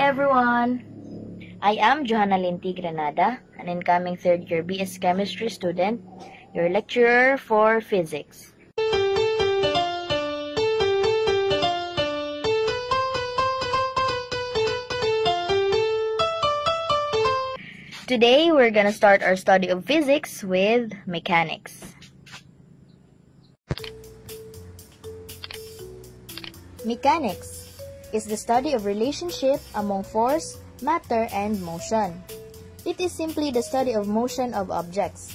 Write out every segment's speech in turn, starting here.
everyone! I am Johanalyn Granada, an incoming third year BS Chemistry student, your lecturer for physics. Today, we're gonna start our study of physics with mechanics. Mechanics is the study of relationship among force, matter, and motion. It is simply the study of motion of objects.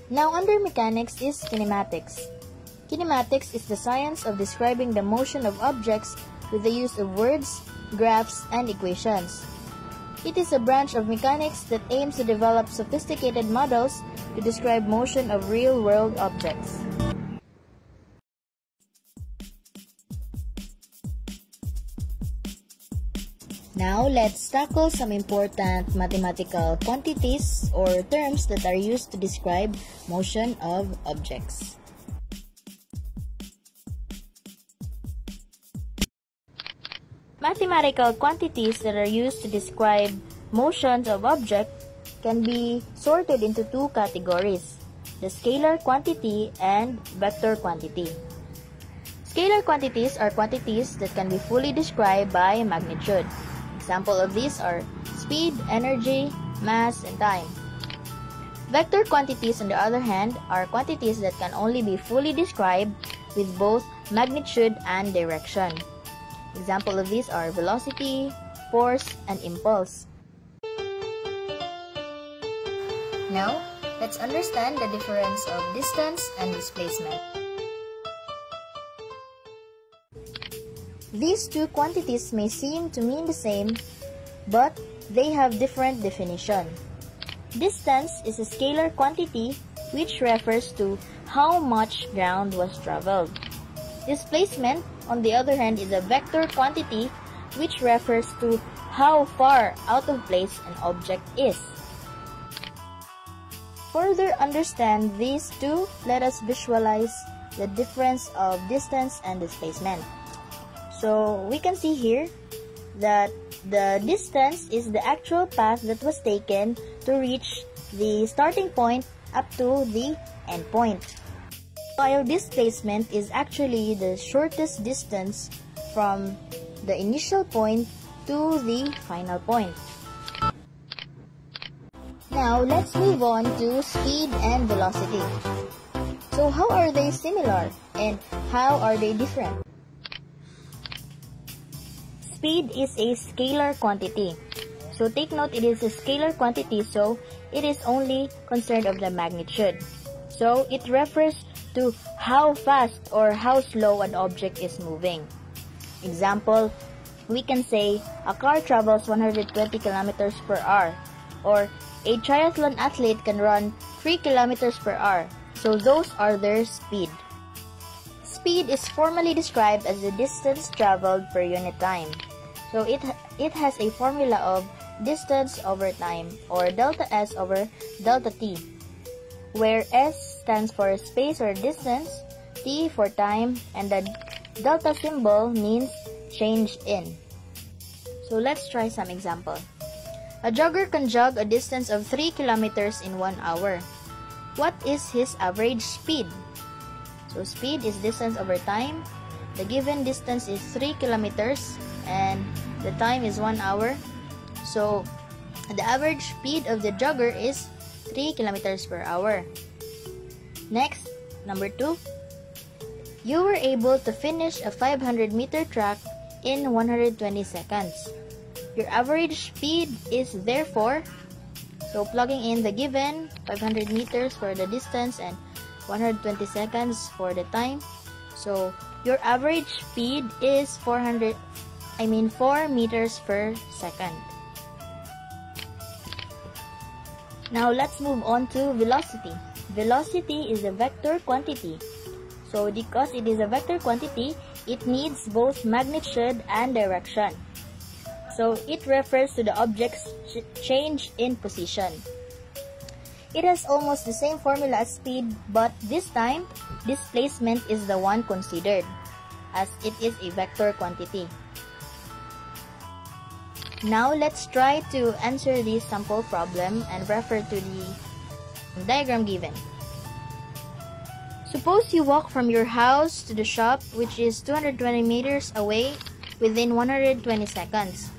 Now, under mechanics is kinematics. Kinematics is the science of describing the motion of objects with the use of words, graphs, and equations. It is a branch of mechanics that aims to develop sophisticated models to describe motion of real-world objects. Now, let's tackle some important mathematical quantities or terms that are used to describe motion of objects. Mathematical quantities that are used to describe motions of objects can be sorted into two categories, the scalar quantity and vector quantity. Scalar quantities are quantities that can be fully described by magnitude. Example of these are speed, energy, mass, and time. Vector quantities, on the other hand, are quantities that can only be fully described with both magnitude and direction. Example of these are velocity, force, and impulse. Now, let's understand the difference of distance and displacement. These two quantities may seem to mean the same, but they have different definition. Distance is a scalar quantity which refers to how much ground was traveled. Displacement, on the other hand, is a vector quantity which refers to how far out of place an object is. Further understand these two, let us visualize the difference of distance and displacement. So, we can see here that the distance is the actual path that was taken to reach the starting point up to the end point. While displacement is actually the shortest distance from the initial point to the final point. Now, let's move on to speed and velocity. So, how are they similar and how are they different? Speed is a scalar quantity. So take note, it is a scalar quantity, so it is only concerned of the magnitude. So it refers to how fast or how slow an object is moving. Example, we can say a car travels 120 kilometers per hour, or a triathlon athlete can run 3 kilometers per hour. So those are their speed. Speed is formally described as the distance traveled per unit time. So it has a formula of distance over time, or delta S over delta T, where S stands for space or distance, T for time, and the delta symbol means change in. So let's try some example. A jogger can jog a distance of 3 kilometers in 1 hour. What is his average speed? So speed is distance over time. The given distance is 3 kilometers and the time is 1 hour. So the average speed of the jogger is 3 kilometers per hour. Next, number 2. You were able to finish a 500-meter track in 120 seconds. Your average speed is therefore, so plugging in the given 500 meters for the distance and 120 seconds for the time. So your average speed is 4 meters per second. Now let's move on to velocity. Velocity is a vector quantity. So because it is a vector quantity, it needs both magnitude and direction. So it refers to the object's change in position. It has almost the same formula as speed, but this time, displacement is the one considered, as it is a vector quantity. Now let's try to answer this sample problem and refer to the diagram given. Suppose you walk from your house to the shop, which is 220 meters away, within 120 seconds.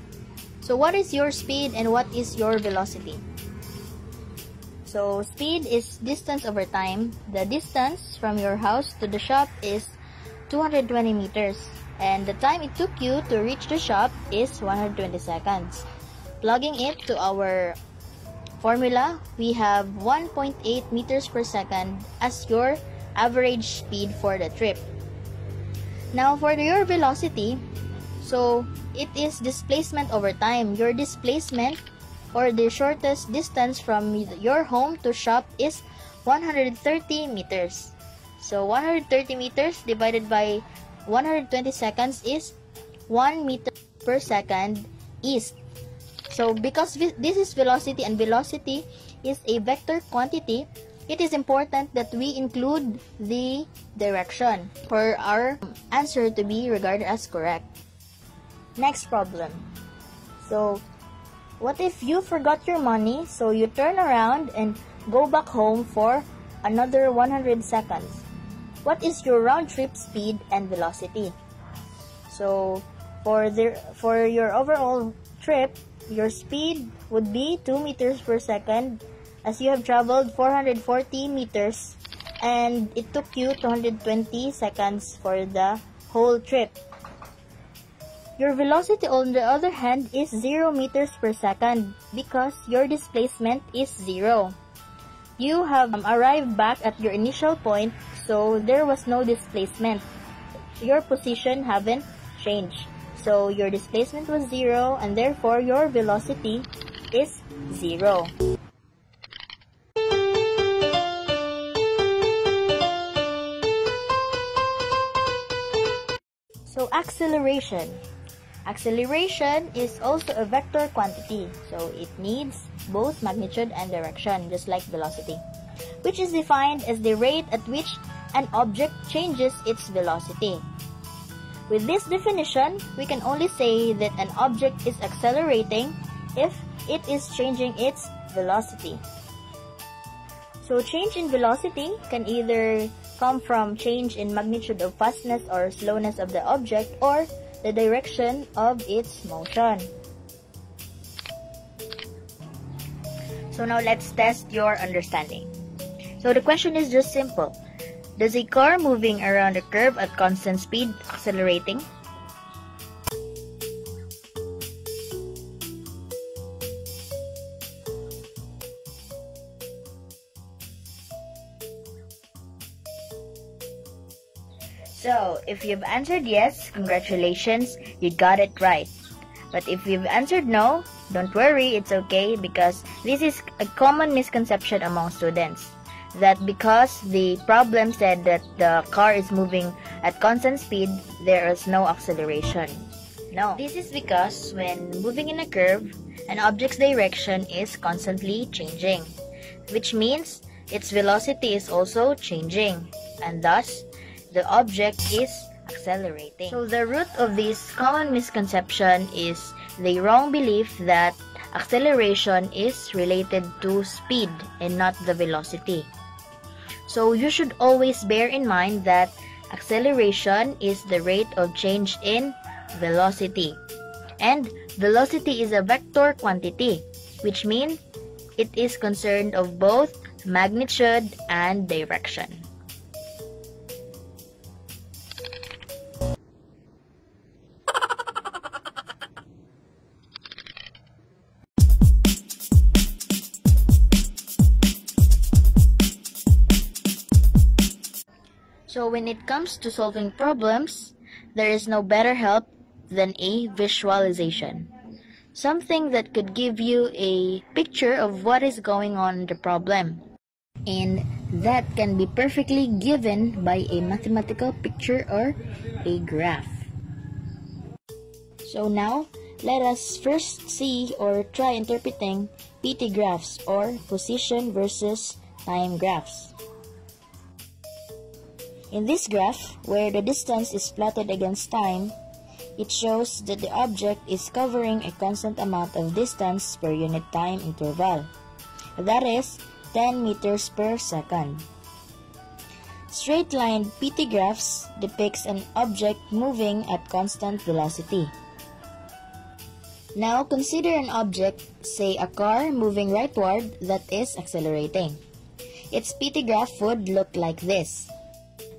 So what is your speed and what is your velocity? So speed is distance over time. The distance from your house to the shop is 220 meters. And the time it took you to reach the shop is 120 seconds. Plugging it to our formula, we have 1.8 meters per second as your average speed for the trip. Now for your velocity, so it is displacement over time. Your displacement, or the shortest distance from your home to shop, is 130 meters. So 130 meters divided by 120 seconds is 1 meter per second east. So because this is velocity and velocity is a vector quantity, it is important that we include the direction for our answer to be regarded as correct. Next problem. So what if you forgot your money, so you turn around and go back home for another 100 seconds? What is your round trip speed and velocity? So for your overall trip, your speed would be 2 meters per second as you have traveled 440 meters and it took you 220 seconds for the whole trip. Your velocity, on the other hand, is 0 meters per second because your displacement is 0. You have arrived back at your initial point, so there was no displacement. Your position haven't changed. So your displacement was 0 and therefore your velocity is 0. So acceleration. Acceleration is also a vector quantity, so it needs both magnitude and direction, just like velocity, which is defined as the rate at which an object changes its velocity. With this definition, we can only say that an object is accelerating if it is changing its velocity. So change in velocity can either come from change in magnitude of fastness or slowness of the object or the direction of its motion. So now let's test your understanding. So the question is just simple. Does a car moving around a curve at constant speed accelerating? So, if you've answered yes, congratulations, you got it right. But if you've answered no, don't worry, it's okay because this is a common misconception among students. That because the problem said that the car is moving at constant speed, there is no acceleration. No, this is because when moving in a curve, an object's direction is constantly changing, which means its velocity is also changing, and thus, the object is accelerating. So the root of this common misconception is the wrong belief that acceleration is related to speed and not the velocity. So you should always bear in mind that acceleration is the rate of change in velocity. And velocity is a vector quantity, which means it is concerned of both magnitude and direction. So when it comes to solving problems, there is no better help than a visualization. Something that could give you a picture of what is going on in the problem. And that can be perfectly given by a mathematical picture or a graph. So now, let us first see or try interpreting PT graphs or position versus time graphs. In this graph, where the distance is plotted against time, it shows that the object is covering a constant amount of distance per unit time interval. That is 10 meters per second. Straight-lined PT graphs depicts an object moving at constant velocity. Now consider an object, say a car moving rightward that is accelerating. Its PT graph would look like this.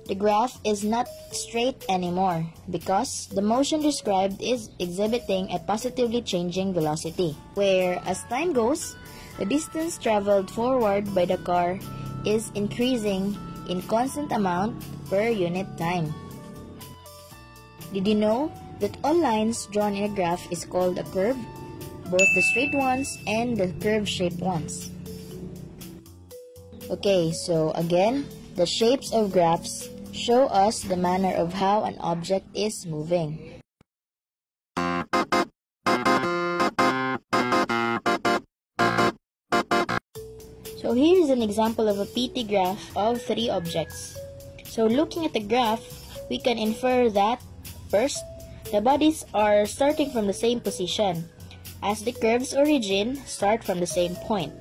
The graph is not straight anymore because the motion described is exhibiting a positively changing velocity, where as time goes, the distance traveled forward by the car is increasing in constant amount per unit time. Did you know that all lines drawn in a graph is called a curve, both the straight ones and the curve-shaped ones? Okay, so again, the shapes of graphs show us the manner of how an object is moving. So here is an example of a PT graph of 3 objects. So looking at the graph, we can infer that first, the bodies are starting from the same position, as the curve's origin start from the same point.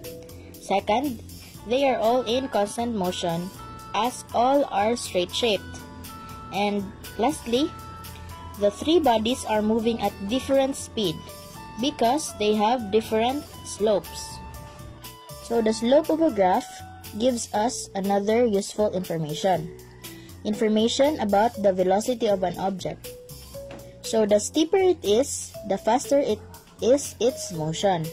Second, they are all in constant motion, as all are straight-shaped. And lastly, the 3 bodies are moving at different speed because they have different slopes. So the slope of a graph gives us another useful information. Information about the velocity of an object. So the steeper it is, the faster it is its motion.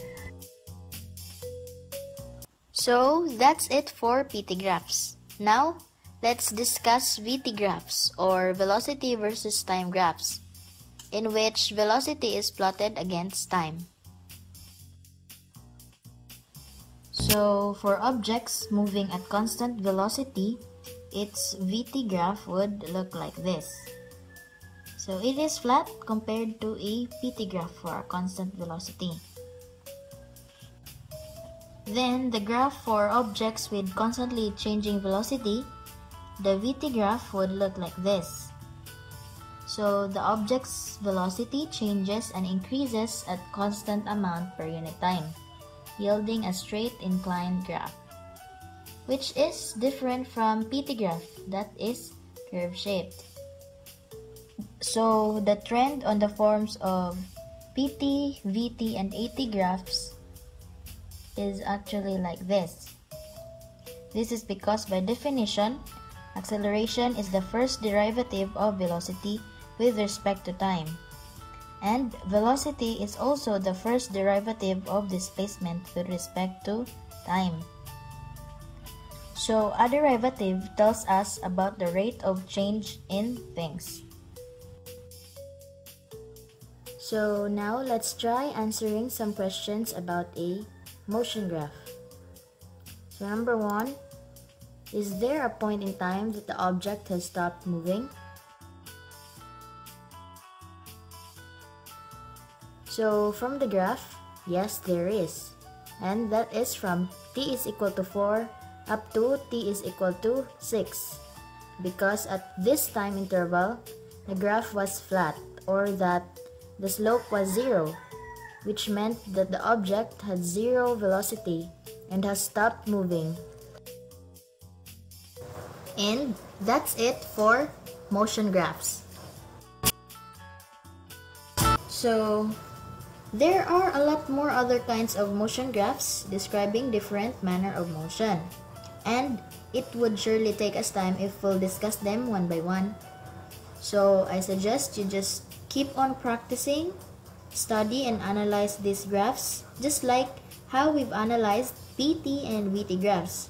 So that's it for PT graphs. Now, let's discuss VT graphs, or velocity versus time graphs, in which velocity is plotted against time. So, for objects moving at constant velocity, its VT graph would look like this. So, it is flat compared to a PT graph for a constant velocity. Then, the graph for objects with constantly changing velocity, the VT graph would look like this. So, the object's velocity changes and increases at constant amount per unit time, yielding a straight inclined graph, which is different from PT graph that is curve-shaped. So, the trend on the forms of PT, VT, and AT graphs is actually like this. This is because by definition, acceleration is the first derivative of velocity with respect to time, and velocity is also the first derivative of displacement with respect to time. So a derivative tells us about the rate of change in things. So now let's try answering some questions about a motion graph. So number 1, is there a point in time that the object has stopped moving? So from the graph, yes, there is. And that is from t is equal to 4 up to t is equal to 6. Because at this time interval, the graph was flat, or that the slope was 0, which meant that the object had 0 velocity and has stopped moving. And that's it for motion graphs. So there are a lot more other kinds of motion graphs describing different manner of motion, and it would surely take us time if we'll discuss them one by one. So I suggest you just keep on practicing, study and analyze these graphs just like how we've analyzed PT and VT graphs.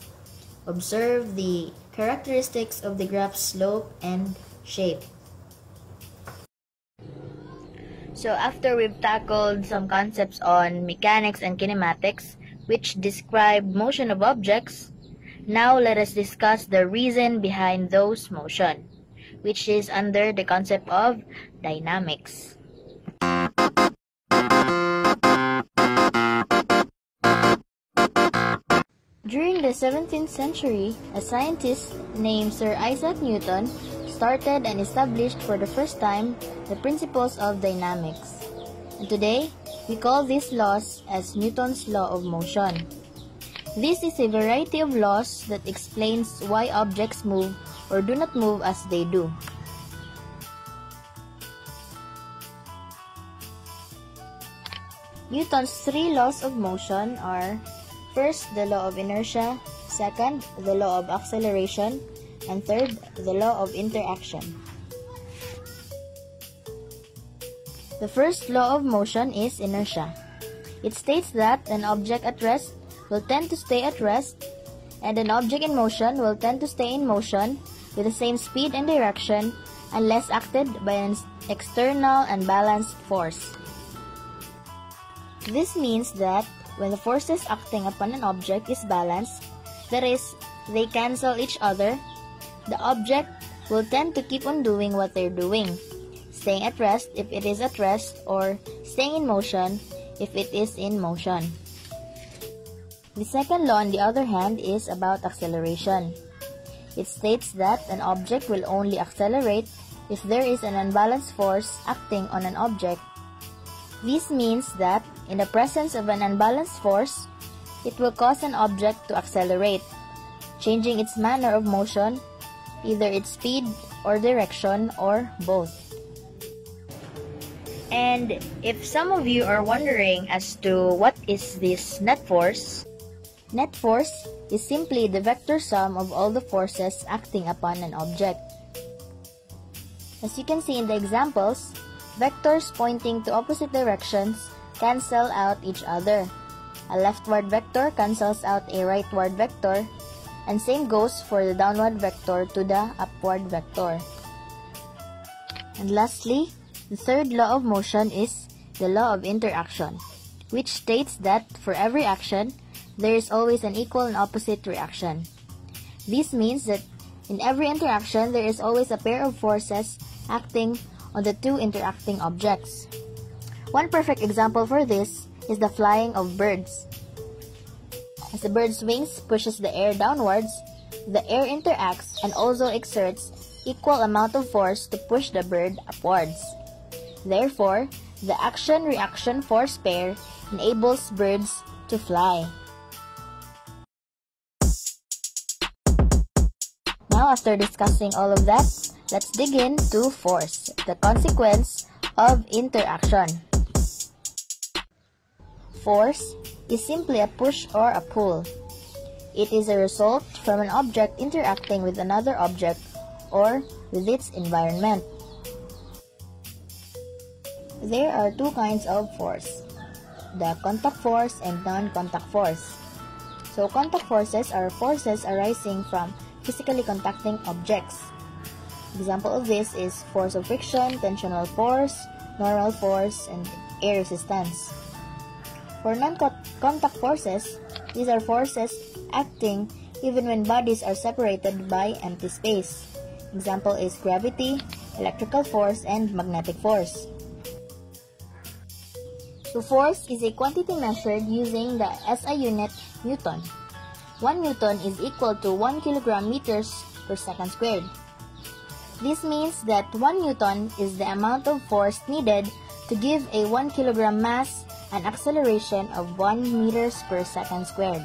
Observe the characteristics of the graph's slope and shape. So after we've tackled some concepts on mechanics and kinematics, which describe motion of objects, now let us discuss the reason behind those motion, which is under the concept of dynamics. During the 17th century, a scientist named Sir Isaac Newton started and established for the first time the principles of dynamics. And today, we call these laws as Newton's law of motion. This is a variety of laws that explains why objects move or do not move as they do. Newton's three laws of motion are: first, the law of inertia; second, the law of acceleration; and third, the law of interaction. The first law of motion is inertia. It states that an object at rest will tend to stay at rest, and an object in motion will tend to stay in motion with the same speed and direction unless acted by an external and balanced force. This means that when the forces acting upon an object is balanced, that is, they cancel each other, the object will tend to keep on doing what they're doing, staying at rest if it is at rest, or staying in motion if it is in motion. The second law, on the other hand, is about acceleration. It states that an object will only accelerate if there is an unbalanced force acting on an object. This means that in the presence of an unbalanced force, it will cause an object to accelerate, changing its manner of motion, either its speed or direction, or both. And if some of you are wondering as to what is this net force is simply the vector sum of all the forces acting upon an object. As you can see in the examples, vectors pointing to opposite directions cancel out each other. A leftward vector cancels out a rightward vector, and same goes for the downward vector to the upward vector. And lastly, the third law of motion is the law of interaction, which states that for every action, there is always an equal and opposite reaction. This means that in every interaction, there is always a pair of forces acting on the two interacting objects. One perfect example for this is the flying of birds. As the bird's wings pushes the air downwards, the air interacts and also exerts equal amount of force to push the bird upwards. Therefore, the action-reaction force pair enables birds to fly. Now, after discussing all of that, let's dig into force, the consequence of interaction. Force is simply a push or a pull. It is a result from an object interacting with another object or with its environment. There are two kinds of force, the contact force and non-contact force. So contact forces are forces arising from physically contacting objects. Example of this is force of friction, tensional force, normal force, and air resistance. For non-contact forces, these are forces acting even when bodies are separated by empty space. Example is gravity, electrical force, and magnetic force. So force is a quantity measured using the SI unit Newton. 1 Newton is equal to 1 kilogram meters per second squared. This means that 1 Newton is the amount of force needed to give a 1 kilogram mass an acceleration of 1 meters per second squared.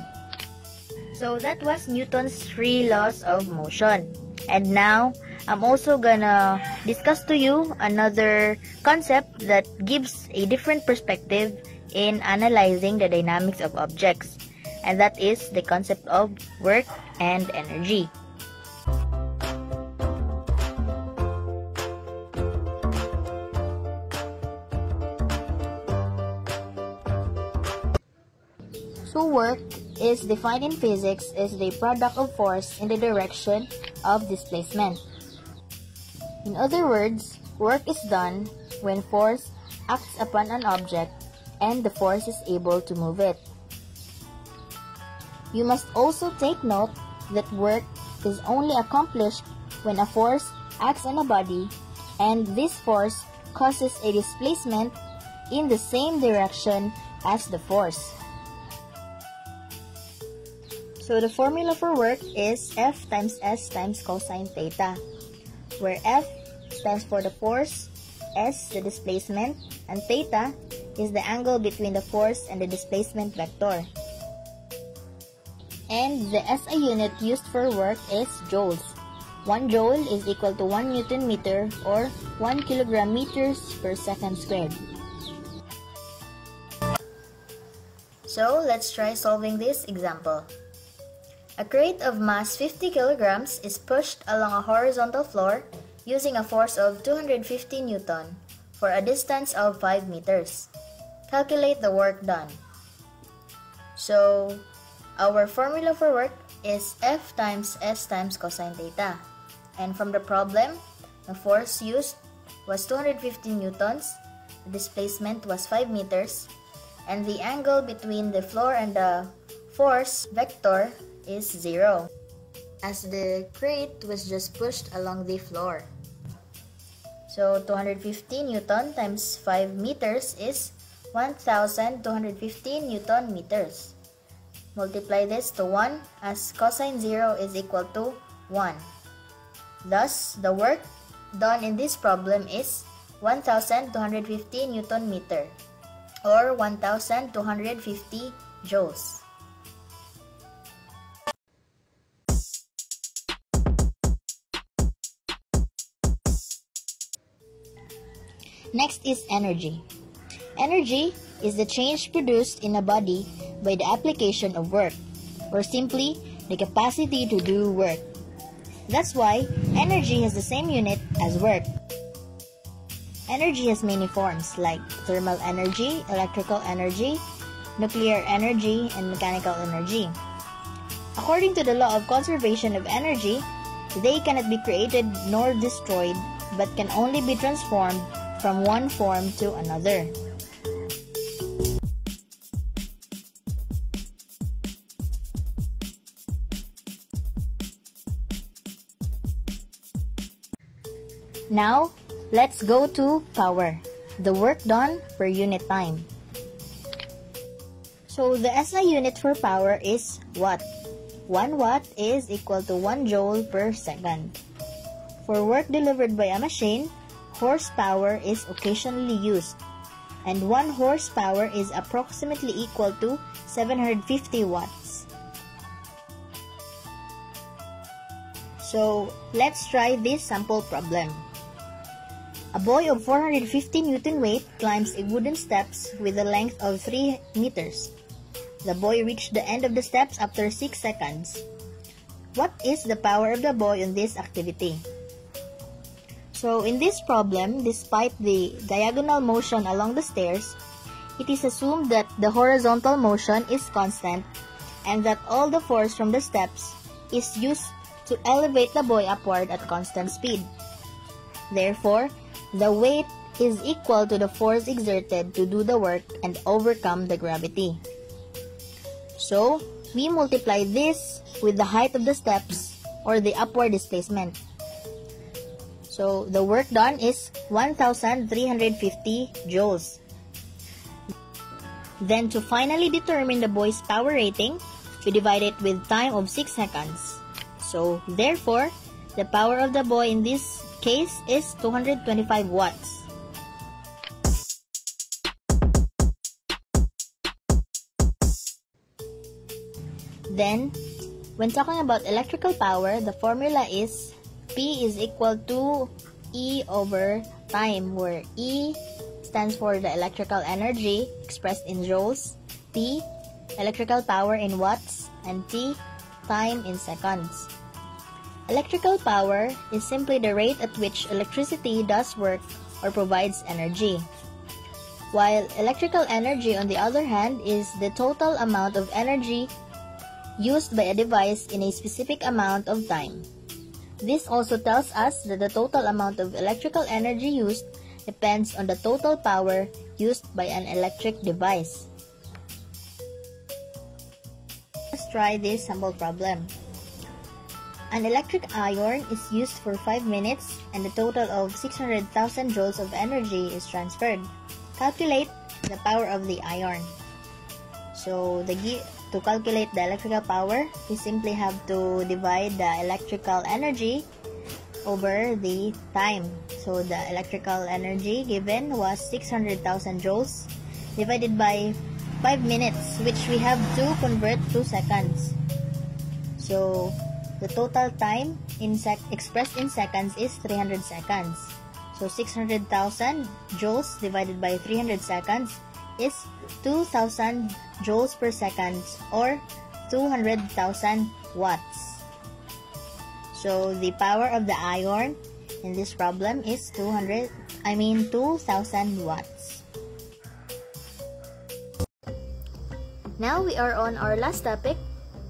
So that was Newton's 3 laws of motion. And now, I'm also gonna discuss to you another concept that gives a different perspective in analyzing the dynamics of objects. And that is the concept of work and energy. So work is defined in physics as the product of force in the direction of displacement. In other words, work is done when force acts upon an object and the force is able to move it. You must also take note that work is only accomplished when a force acts on a body and this force causes a displacement in the same direction as the force. So the formula for work is F times S times cosine theta. where F stands for the force, S the displacement, and theta is the angle between the force and the displacement vector. And the SI unit used for work is joules. 1 joule is equal to 1 Newton meter or 1 kilogram meters per second squared. So let's try solving this example. A crate of mass 50 kilograms is pushed along a horizontal floor using a force of 250 Newton for a distance of 5 meters. Calculate the work done. So, our formula for work is F times S times cosine theta. And from the problem, the force used was 250 newtons, the displacement was 5 meters, and the angle between the floor and the force vector is 0, as the crate was just pushed along the floor. So 250 Newton times 5 meters is 1,250 Newton meters. Multiply this to 1 as cosine 0 is equal to 1. Thus, the work done in this problem is 1,250 Newton meter or 1,250 joules. Next is energy. Energy is the change produced in a body by the application of work, or simply the capacity to do work. That's why energy has the same unit as work. Energy has many forms like thermal energy, electrical energy, nuclear energy, and mechanical energy. According to the law of conservation of energy, they cannot be created nor destroyed, but can only be transformed from one form to another. Now, let's go to power, the work done per unit time. So the SI unit for power is watt. 1 watt is equal to 1 joule per second. For work delivered by a machine, horsepower is occasionally used, and 1 horsepower is approximately equal to 750 watts. So, let's try this sample problem. A boy of 450 Newton weight climbs a wooden steps with a length of 3 meters. The boy reached the end of the steps after 6 seconds. What is the power of the boy on this activity? So in this problem, despite the diagonal motion along the stairs, it is assumed that the horizontal motion is constant and that all the force from the steps is used to elevate the boy upward at constant speed. Therefore, the weight is equal to the force exerted to do the work and overcome the gravity. So, we multiply this with the height of the steps or the upward displacement. So, the work done is 1,350 joules. Then, to finally determine the boy's power rating, we divide it with time of 6 seconds. So, therefore, the power of the boy in this case is 225 watts. Then, when talking about electrical power, the formula is P is equal to E over time, where E stands for the electrical energy expressed in joules, P, electrical power in watts, and T, time in seconds. Electrical power is simply the rate at which electricity does work or provides energy, while electrical energy, on the other hand, is the total amount of energy used by a device in a specific amount of time. This also tells us that the total amount of electrical energy used depends on the total power used by an electric device. Let's try this sample problem. An electric iron is used for 5 minutes and a total of 600,000 joules of energy is transferred. Calculate the power of the iron. So, to calculate the electrical power, we simply have to divide the electrical energy over the time. So the electrical energy given was 600,000 joules divided by 5 minutes, which we have to convert to seconds. So the total time expressed in seconds is 300 seconds. So 600,000 joules divided by 300 seconds is 2,000 joules per second, or 200,000 watts. So the power of the iron in this problem is 2,000 watts. Now we are on our last topic,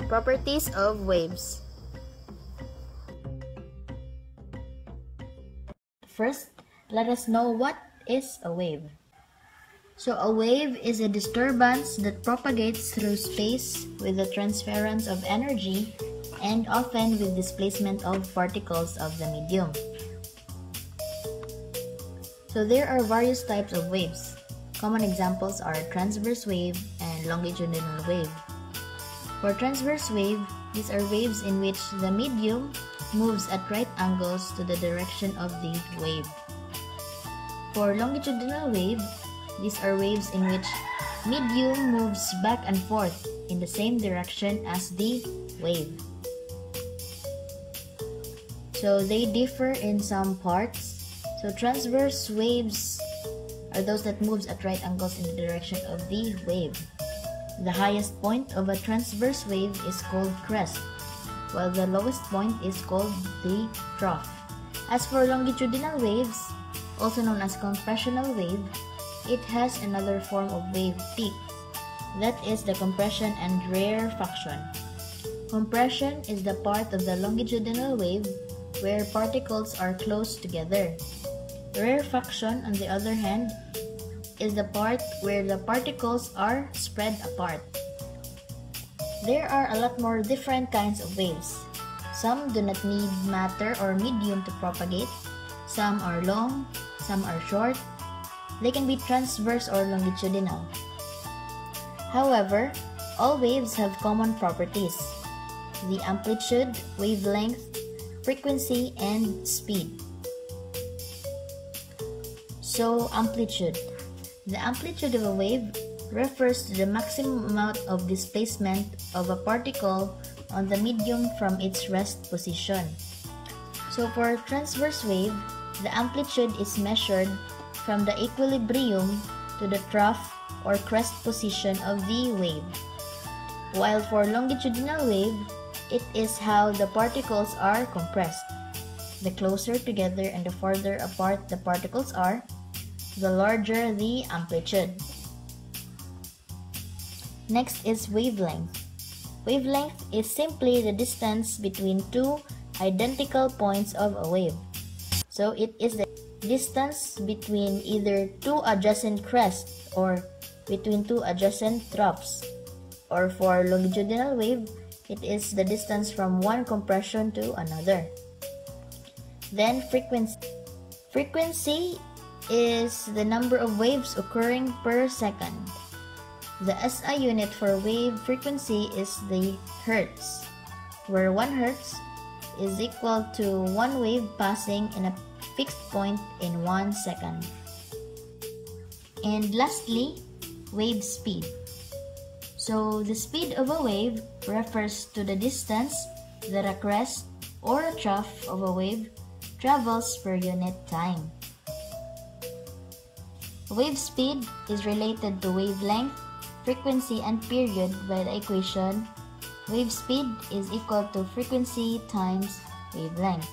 properties of waves. First, let us know what is a wave. So a wave is a disturbance that propagates through space with the transference of energy and often with displacement of particles of the medium. So there are various types of waves. Common examples are transverse wave and longitudinal wave. For transverse wave, these are waves in which the medium moves at right angles to the direction of the wave. For longitudinal wave, these are waves in which medium moves back and forth in the same direction as the wave. So they differ in some parts. So transverse waves are those that moves at right angles in the direction of the wave. The highest point of a transverse wave is called crest, while the lowest point is called the trough. As for longitudinal waves, also known as compressional wave, it has another form of wave peak. That is the compression and rarefaction. Compression is the part of the longitudinal wave where particles are close together. Rarefaction, on the other hand, is the part where the particles are spread apart. There are a lot more different kinds of waves. Some do not need matter or medium to propagate. Some are long, some are short. They can be transverse or longitudinal. However, all waves have common properties: the amplitude, wavelength, frequency, and speed. So, amplitude. The amplitude of a wave refers to the maximum amount of displacement of a particle on the medium from its rest position. So, for a transverse wave, the amplitude is measured from the equilibrium to the trough or crest position of the wave. While for longitudinal wave, it is how the particles are compressed. The closer together and the farther apart the particles are, the larger the amplitude. Next is wavelength. Wavelength is simply the distance between two identical points of a wave. So it is the distance between either two adjacent crests or between two adjacent troughs. Or for longitudinal wave, it is the distance from one compression to another. Then frequency. Frequency is the number of waves occurring per second. The SI unit for wave frequency is the hertz, where 1 hertz is equal to 1 wave passing in a fixed point in 1 second. And lastly, wave speed. So the speed of a wave refers to the distance that a crest or a trough of a wave travels per unit time. Wave speed is related to wavelength, frequency, and period by the equation wave speed is equal to frequency times wavelength.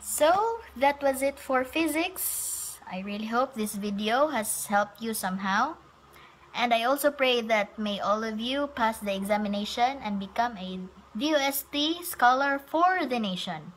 So that was it for physics. I really hope this video has helped you somehow. And I also pray that may all of you pass the examination and become a DOST scholar for the nation.